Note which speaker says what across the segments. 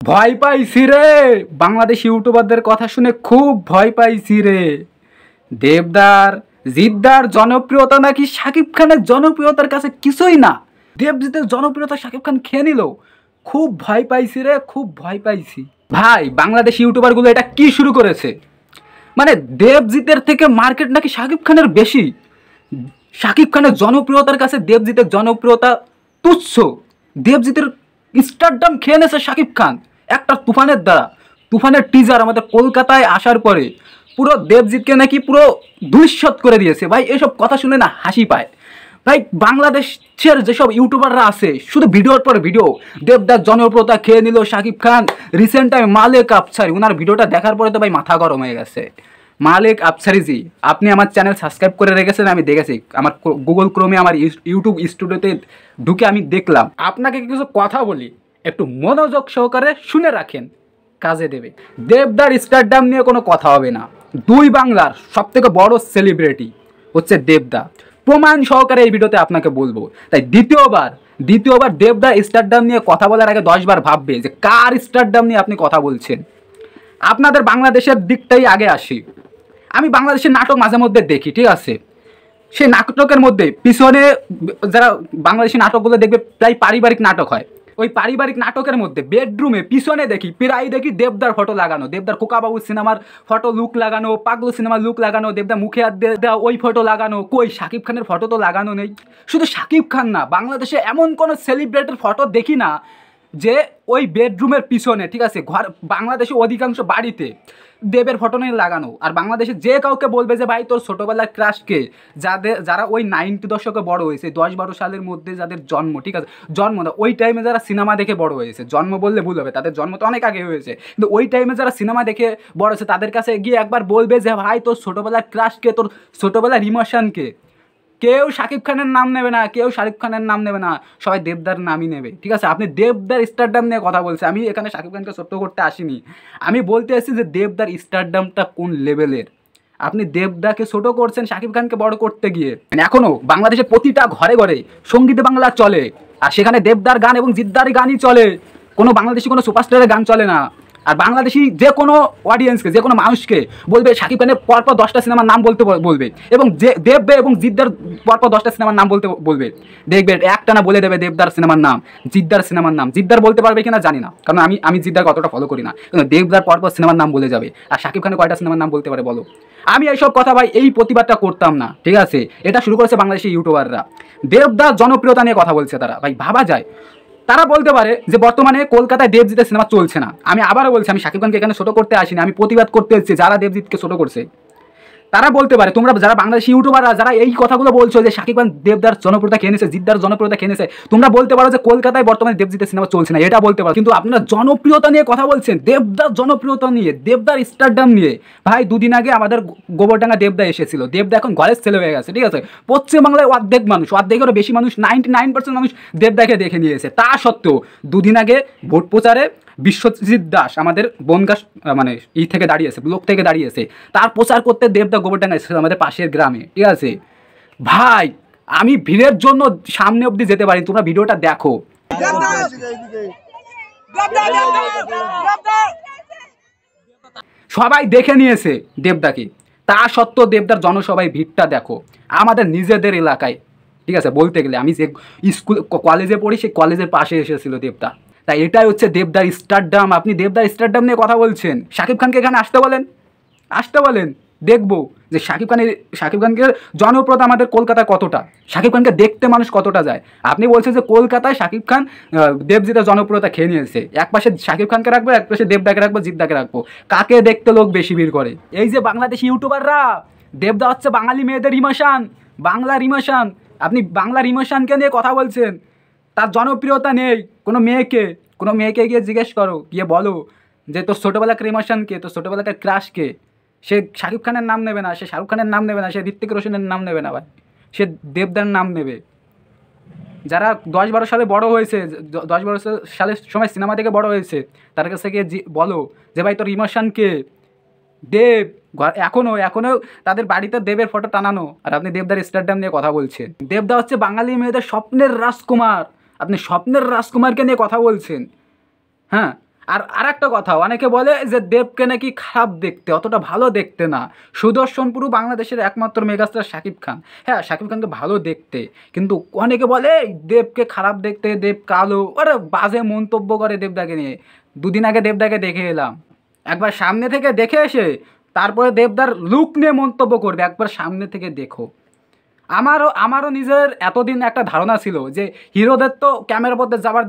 Speaker 1: ভয় পাইছি রে, বাংলাদেশ ইউটিউবারদের কথা শুনে খুব ভয় পাইছি রে। দেবদার জিদ্দার জনপ্রিয়তা নাকি শাকিব খানের জনপ্রিয়তার কাছে কিছুই না। দেবজিতের জনপ্রিয়তা শাকিব খান খেয়ে নিল। খুব ভয় পাইছি রে, খুব ভয় পাইছি ভাই। বাংলাদেশ ইউটিউবারগুলো এটা কি শুরু করেছে? মানে দেবজিতের থেকে মার্কেট নাকি শাকিব খানের বেশি। শাকিব খানের জনপ্রিয়তার কাছে দেবজিতের জনপ্রিয়তা তুচ্ছ। দেবজিতের স্টারডাম খেয়ে নেছে শাকিব খান একটা তুফানের দ্বারা। তুফানের টিজার আমাদের কলকাতায় আসার পরে পুরো দেবজিৎকে নাকি পুরো দুঃশত করে দিয়েছে ভাই। এসব কথা শুনে না হাসি পায় ভাই। বাংলাদেশের যেসব ইউটিউবাররা আছে শুধু ভিডিওর পর ভিডিও দেবদার জনপ্রিয়তা খেয়ে নিল শাকিব খান। রিসেন্ট টাইম মালেক আফসারি, ওনার ভিডিওটা দেখার পরে তো ভাই মাথা গরম হয়ে গেছে। মালেক আফসারিজি, আপনি আমার চ্যানেল সাবস্ক্রাইব করে রেখেছেন, আমি দেখেছি। আমার গুগল ক্রোমে আমার ইউটিউব স্টুডিওতে ঢুকে আমি দেখলাম। আপনাকে কিছু কথা বলি, একটু মনোযোগ সহকারে শুনে রাখেন, কাজে দেবে। দেবদার স্টারডাম নিয়ে কোনো কথা হবে না। দুই বাংলার সবথেকে বড় সেলিব্রিটি হচ্ছে দেবদা, প্রমাণ সহকারে এই ভিডিওতে আপনাকে বলবো। তাই দ্বিতীয়বার দেবদার স্টারডাম নিয়ে কথা বলার আগে 10 বার ভাববে যে কার স্টারডাম নিয়ে আপনি কথা বলছেন। আপনাদের বাংলাদেশের দিকটাই আগে আসি। আমি বাংলাদেশের নাটক মাঝে মধ্যে দেখি, ঠিক আছে। সেই নাটকের মধ্যে পিছনে যারা বাংলাদেশি নাটকগুলো দেখবে প্রায় পারিবারিক নাটক হয়। ওই পারিবারিক নাটকের মধ্যে বেডরুমে পিছনে প্রায় দেখি দেবদার ফটো লাগানো, দেবদার খোকাবাবু সিনেমার ফটো লুক লাগানো, পাগলু সিনেমার লুক লাগানো, দেবদার মুখে হাত দেওয়া ওই ফটো লাগানো। কই শাকিব খানের ফটো তো লাগানো নেই। শুধু শাকিব খান না, বাংলাদেশে এমন কোনো সেলিব্রিটির ফটো দেখি না যে ওই বেডরুমের পিছনে, ঠিক আছে, বাংলাদেশে অধিকাংশ বাড়িতে দেবের ফটো নিয়ে লাগানো। আর বাংলাদেশে যে কাউকে বলবে যে ভাই তোর ছোটোবেলার ক্রাশকে, যারা ওই 90 দশকে বড় হয়েছে, 10-12 সালের মধ্যে যাদের জন্ম, ঠিক আছে, জন্ম না ওই টাইমে যারা সিনেমা দেখে বড় হয়েছে, জন্ম বললে ভুল হবে, তাদের জন্ম তো অনেক আগে হয়েছে, কিন্তু ওই টাইমে যারা সিনেমা দেখে বড় হয়েছে তাদের কাছে গিয়ে একবার বলবে যে ভাই তোর ছোটোবেলার ক্রাশকে, তোর ছোটোবেলার ইমোশনকে। কেউ শাকিব খানের নাম নেবে না, কেউ শাহরুখ খানের নাম নেবে না, সবাই দেবদার নামই নেবে, ঠিক আছে। আপনি দেবদার স্টারডাম নিয়ে কথা বলছে। আমি এখানে শাকিব খানকে ছোট্ট করতে আসিনি, আমি বলতে এসেছি যে দেবদার স্টারডামটা কোন লেভেলের। আপনি দেবদাকে ছোট করছেন শাকিব খানকে বড় করতে গিয়ে। এখনো বাংলাদেশের প্রতিটা ঘরে ঘরে সঙ্গীত বাংলা চলে, আর সেখানে দেবদার গান এবং জিদ্দার গানই চলে। কোনো বাংলাদেশি কোনো সুপারস্টারের গান চলে না। আর বাংলাদেশি যে কোনো অডিয়েন্সকে, যে কোনো মানুষকে বলবে শাকিব খানের পরপর 10টা সিনেমার নাম বলতে বলবে, এবং দেববে এবং জিদ্দার পরপর 10টা সিনেমার নাম বলতে বলবে, দেখবে একটা না বলে দেবে দেবদার সিনেমার নাম, জিদ্দার সিনেমার নাম। জিদ্দার বলতে পারবে কিনা জানি না, কারণ আমি জিদ্দার কতটা ফলো করি না, কিন্তু দেবদার পরপর সিনেমার নাম বলে যাবে। আর শাকিব খানের কয়টা সিনেমার নাম বলতে পারে বলো? আমি এইসব কথা ভাই এই প্রতিবাদটা করতাম না, ঠিক আছে। এটা শুরু করেছে বাংলাদেশি ইউটিউবাররা, দেবদার জনপ্রিয়তা নিয়ে কথা বলছে তারা। ভাই ভাবা যায়, তারা বলতে পারে যে বর্তমানে কলকাতায় দেবজিতের সিনেমা চলছে না। আমি আবারও বলছি, আমি শাকিব খানকে এখানে ছোটো করতে আসিনি, আমি প্রতিবাদ করতে এসেছি যারা দেবজিৎকে ছোটো করছে। তারা বলতে পারে, তোমরা যারা বাংলাদেশি ইউটিউবাররা যারা এই কথাগুলো বলছো যে শাকিব খান দেবদার জনপ্রিয়তা খেয়ে নিয়েছে, জিদ্দার জনপ্রিয়তা খেয়ে নিয়েছে, তোমরা বলতে পারো যে কলকাতায় বর্তমানে দেবজিতের সিনেমা চলছে না, এটা বলতে পারো। কিন্তু আপনারা জনপ্রিয়তা নিয়ে কথা বলছেন, দেবদার জনপ্রিয়তা নিয়ে, দেবদার স্টারডাম নিয়ে। ভাই দুদিন আগে আমাদের গোবরডাঙ্গা দেবদা এসেছিল। দেবদা এখন ঘরের ছেলে হয়ে গেছে, ঠিক আছে। পশ্চিমবাংলায় অর্ধেক মানুষ, অর্ধেকেরও বেশি মানুষ, 99% মানুষ দেবদাকে দেখে নিয়েছে। তা সত্ত্বেও দুদিন আগে ভোট প্রচারে বিশ্বজিৎ দাস আমাদের বনগাঁ মানে থেকে দাঁড়িয়েছে, ব্লক থেকে দাঁড়িয়েছে, তার প্রচার করতে দেবদা গোবরডাঙ্গা এসেছিল আমাদের পাশের গ্রামে, ঠিক আছে। ভাই আমি ভিড়ের জন্য সামনে অবধি যেতে পারি, তোমরা ভিডিওটা দেখো। সবাই দেখে নিয়েছে দেবদাকে, তা সত্ত্বেও দেবদার জনসভায় ভিড়টা দেখো আমাদের নিজেদের এলাকায়, ঠিক আছে। বলতে গেলে আমি যে স্কুল কলেজে পড়ি সেই কলেজের পাশে এসেছিল দেবদা। তাই এটাই হচ্ছে দেবদার স্টারডাম। আপনি দেবদার স্টারডাম নিয়ে কথা বলছেন, শাকিব খানকে এখানে আসতে বলেন, দেখবো যে শাকিব খানকে জনপ্রিয়তা আমাদের কলকাতায় কতটা, শাকিব খানকে দেখতে মানুষ কতটা যায়। আপনি বলছেন যে কলকাতায় শাকিব খান দেবজিতের জনপ্রিয়তা খেয়ে নিয়েছে, এক পাশে শাকিব খানকে রাখবো, এক পাশে দেবদাকে রাখবো, জিদ্দাকে রাখবো, কাকে দেখতে লোক বেশি ভিড় করে? এই যে বাংলাদেশি ইউটিউবাররা, দেবদা হচ্ছে বাঙালি মেয়েদের ইমোশন, বাংলার ইমোশন। আপনি বাংলার ইমোশনকে নিয়ে কথা বলছেন, তার জনপ্রিয়তা নেই। কোনো মেয়েকে গিয়ে জিজ্ঞেস করো, গিয়ে বলো যে তোর ছোটোবেলাকার ইমোশনকে, তোর ছোটোবেলাকার ক্রাশকে। সে শাকিব খানের নাম নেবে না, সে শাহরুখ খানের নাম নেবে না, সে ঋত্বিক রোশনের নাম নেবে না ভাই, সে দেবদার নাম নেবে। যারা 10-12 সালে বড় হয়েছে, 10-12 সালের সময় সিনেমা দেখে বড় হয়েছে, তার কাছে গিয়ে বলো যে ভাই তোর ইমোশনকে। দেব এখনও তাদের বাড়িতে দেবের ফটো টানানো, আর আপনি দেবদার স্টারডাম নিয়ে কথা বলছেন। দেবদা হচ্ছে বাঙালি মেয়েদের স্বপ্নের রাজকুমার, আপনি স্বপ্নের রাজকুমারকে নিয়ে কথা বলছেন। হ্যাঁ, আর আরেকটা কথা, অনেকে বলে যে দেবকে নাকি খারাপ দেখতে, অতটা ভালো দেখতে না। সুদর্শন পুরো বাংলাদেশের একমাত্র মেগাস্টার শাকিব খান। হ্যাঁ, শাকিব খানকে ভালো দেখতে, কিন্তু অনেকে বলে দেবকে খারাপ দেখতে, দেব কালো, ওরা বাজে মন্তব্য করে দেবদাকে নিয়ে। দুদিন আগে দেবদাকে দেখে এলাম, একবার সামনে থেকে দেখে এসে তারপরে দেবদার লুক নিয়ে মন্তব্য করবে। একবার সামনে থেকে দেখো। আমারও নিজের এতদিন একটা ধারণা ছিল যে হিরোদের তো ক্যামেরার মধ্যে যাবার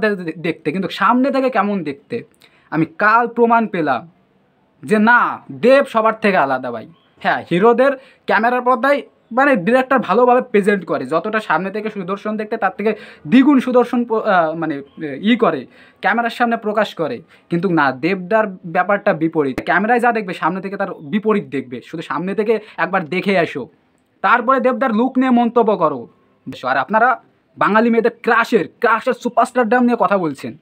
Speaker 1: দেখতে, কিন্তু সামনে থেকে কেমন দেখতে। আমি কাল প্রমাণ পেলাম যে না, দেব সবার থেকে আলাদা ভাই। হ্যাঁ, হিরোদের ক্যামেরার পর্দায় মানে ডিরেক্টর ভালোভাবে প্রেজেন্ট করে, যতটা সামনে থেকে সুদর্শন দেখতে তার থেকে দ্বিগুণ সুদর্শন মানে করে ক্যামেরার সামনে প্রকাশ করে। কিন্তু না, দেবদার ব্যাপারটা বিপরীত। ক্যামেরায় যা দেখবে সামনে থেকে তার বিপরীত দেখবে। শুধু সামনে থেকে একবার দেখে আসো, তারপরে দেবদার লুক নিয়ে মন্তব্য করো। আর আপনারা বাঙালি মেয়েদের ক্রাশের সুপারস্টারডাম নিয়ে কথা বলছেন।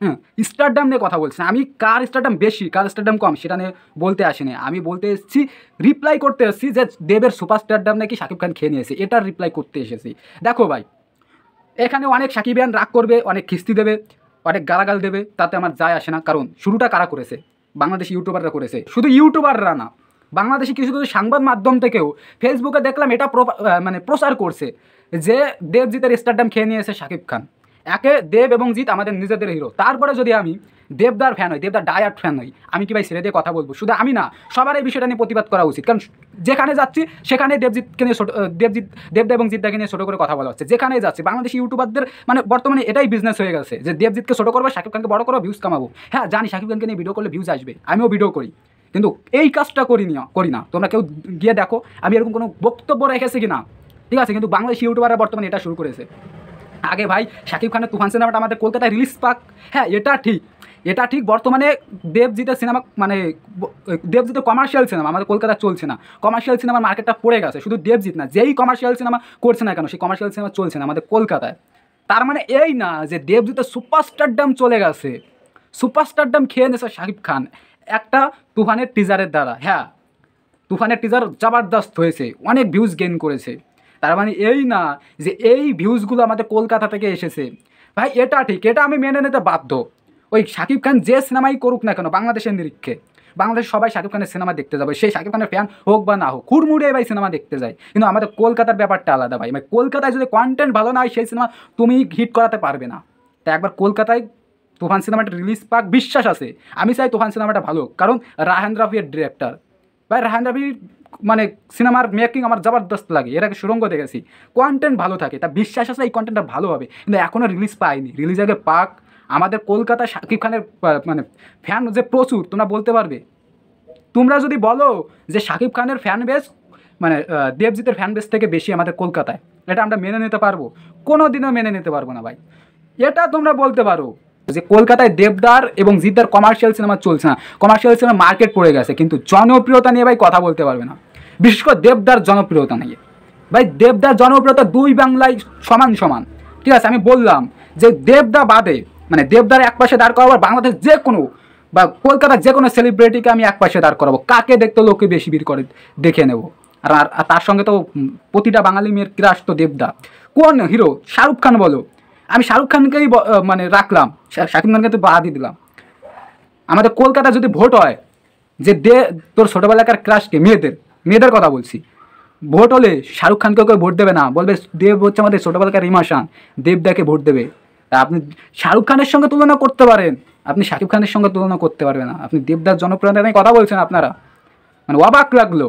Speaker 1: হ্যাঁ, স্টারডাম নিয়ে কথা বলছেন। আমি কার স্টারডাম বেশি কার স্টারডাম কম সেটা নিয়ে বলতে আসিনি। আমি বলতে এসেছি, রিপ্লাই করতে এসেছি যে দেবের সুপারস্টারডাম নাকি শাকিব খান খেয়ে নিয়েছে, এটার রিপ্লাই করতে এসেছি। দেখো ভাই, এখানে অনেক সাকিবিয়ান রাগ করবে, অনেক খিস্তি দেবে, অনেক গালাগাল দেবে, তাতে আমার যায় আসে না। কারণ শুরুটা কারা করেছে? বাংলাদেশি ইউটিউবাররা করেছে। শুধু ইউটিউবাররা না, বাংলাদেশি কিছু কিছু সংবাদ মাধ্যম থেকেও ফেসবুকে দেখলাম এটা মানে প্রচার করছে যে দেবজিতের স্টারডাম খেয়ে নিয়েছে শাকিব খান। একে দেব এবং জিৎ আমাদের নিজেদের হিরো, তারপরে যদি আমি দেবদার ফ্যান হই, দেবদার ডায়ার্ড ফ্যান হই, আমি কি ভাই ছেড়ে দিয়ে কথা বলবো? শুধু আমি না, সবার এই বিষয়টা নিয়ে প্রতিবাদ করা উচিত। কারণ যেখানে যাচ্ছি সেখানে দেবজিৎকে নিয়ে দেবদা এবং জিদ্দাকে নিয়ে ছোটো করে কথা বলা হচ্ছে। যেখানে যাচ্ছে বাংলাদেশি ইউটিউবারদের মানে বর্তমানে এটাই বিজনেস হয়ে গেছে যে দেবজিৎকে ছোটো করবো, শাকিব খানকে বড় করবো, ভিউজ কামাবো। হ্যাঁ জানি শাকিব খানকে নিয়ে ভিডিও করলে ভিউজ আসবে, আমিও ভিডিও করি, কিন্তু এই কাজটা করি না। তোমরা কেউ গিয়ে দেখো আমি এরকম কোনো বক্তব্য রেখেছি কি না, ঠিক আছে? কিন্তু বাংলাদেশি ইউটিউবাররা বর্তমানে এটা শুরু করেছে। আগে ভাই শাকিব খানের তুফান সিনেমাটা আমাদের কলকাতায় রিলিজ পাক, হ্যাঁ এটা ঠিক। বর্তমানে দেবজিতের সিনেমা মানে দেবজিতের কমার্শিয়াল সিনেমা আমাদের কলকাতায় চলছে না। কমার্শিয়াল সিনেমার মার্কেটটা পড়ে গেছে। শুধু দেবজিৎ না, যেই কমার্শিয়াল সিনেমা করছে না কেন, সেই কমার্শিয়াল সিনেমা চলছে না আমাদের কলকাতায়। তার মানে এই না যে দেবজিতের সুপারস্টারডাম চলে গেছে, সুপারস্টারডাম খেয়ে নিয়েছে শাকিব খান একটা তুফানের টিজারের দ্বারা। হ্যাঁ, তুফানের টিজার জবরদস্ত হয়েছে, অনেক ভিউজ গেইন করেছে। তার মানে এই না যে এই ভিউজগুলো আমাদের কলকাতা থেকে এসেছে। ভাই এটা ঠিক, এটা আমি মেনে নিতে বাধ্য। ওই শাকিব খান যে সিনেমাই করুক না কেন বাংলাদেশের নিরিখে, বাংলাদেশ সবাই শাকিব খানের সিনেমা দেখতে যাবে, সেই শাকিব খানের ফ্যান হোক বা না হোক, হুড়মুড়ে ভাই সিনেমা দেখতে যায়। কিন্তু আমাদের কলকাতার ব্যাপারটা আলাদা ভাই। মানে কলকাতায় যদি কন্টেন্ট ভালো না হয় সেই সিনেমা তুমি হিট করাতে পারবে না। তাই একবার কলকাতায় তুফান সিনেমাটা রিলিজ পাক, বিশ্বাস আছে আমি চাই তুফান সিনেমাটা ভালো। কারণ রাহান রাফির ডিরেক্টর ভাই, রাহান রাফি মানে সিনেমার মেকিং আমার জবরদস্ত লাগে। এর আগে সুরঙ্গ দেখেছি, কন্টেন্ট ভালো থাকে, তা বিশ্বাস আছে এই কন্টেন্টটা ভালো হবে। কিন্তু এখনও রিলিজ পায়নি, রিলিজ আগে পাক। আমাদের কলকাতা শাকিব খানের মানে ফ্যান যে প্রচুর, তোমরা বলতে পারবে? তোমরা যদি বলো যে শাকিব খানের ফ্যান বেস মানে দেবজিতের ফ্যান বেস থেকে বেশি আমাদের কলকাতায়, এটা আমরা মেনে নিতে পারবো? কোনো দিনও মেনে নিতে পারবো না ভাই। এটা তোমরা বলতে পারো যে কলকাতায় দেবদার এবং জিদ্দার কমার্শিয়াল সিনেমা চলছে না, কমার্শিয়াল সিনেমা মার্কেট পড়ে গেছে, কিন্তু জনপ্রিয়তা নিয়ে ভাই কথা বলতে পারবে না। বিশেষ করে দেবদার জনপ্রিয়তা নিয়ে ভাই, দেবদার জনপ্রিয়তা দুই বাংলায় সমান সমান। ঠিক আছে, আমি বললাম যে দেবদা বাদে মানে দেবদার এক পাশে দাঁড় করাবার বাংলাদেশ যে কোনো বা কলকাতার যে কোনো সেলিব্রিটিকে আমি এক পাশে দাঁড় করাবো, কাকে দেখতে লোকে বেশি ভিড় করে দেখে নেব। আর তার সঙ্গে তো প্রতিটা বাঙালি মেয়ের ক্রাশ তো দেবদা। কোন হিরো? শাহরুখ খান বলো, আমি শাহরুখ খানকেই মানে রাখলাম, শাকিব খানকে তো বাদই দিলাম। আমাদের কলকাতা যদি ভোট হয় যে তোর ছোটোবেলাকার ক্রাশকে, মেয়েদের কথা বলছি, ভোট হলে শাহরুখ খানকে কেউ ভোট দেবে না, বলবে দেব হচ্ছে আমাদের ছোটোবেলাকার ইমোশন, দেবদাকে ভোট দেবে। আপনি শাহরুখ খানের সঙ্গে তুলনা করতে পারেন, আপনি শাকিব খানের সঙ্গে তুলনা করতে পারবেন না। আপনি দেবদার জনপ্রিয়তা নিয়ে কথা বলছেন আপনারা, মানে অবাক লাগলো।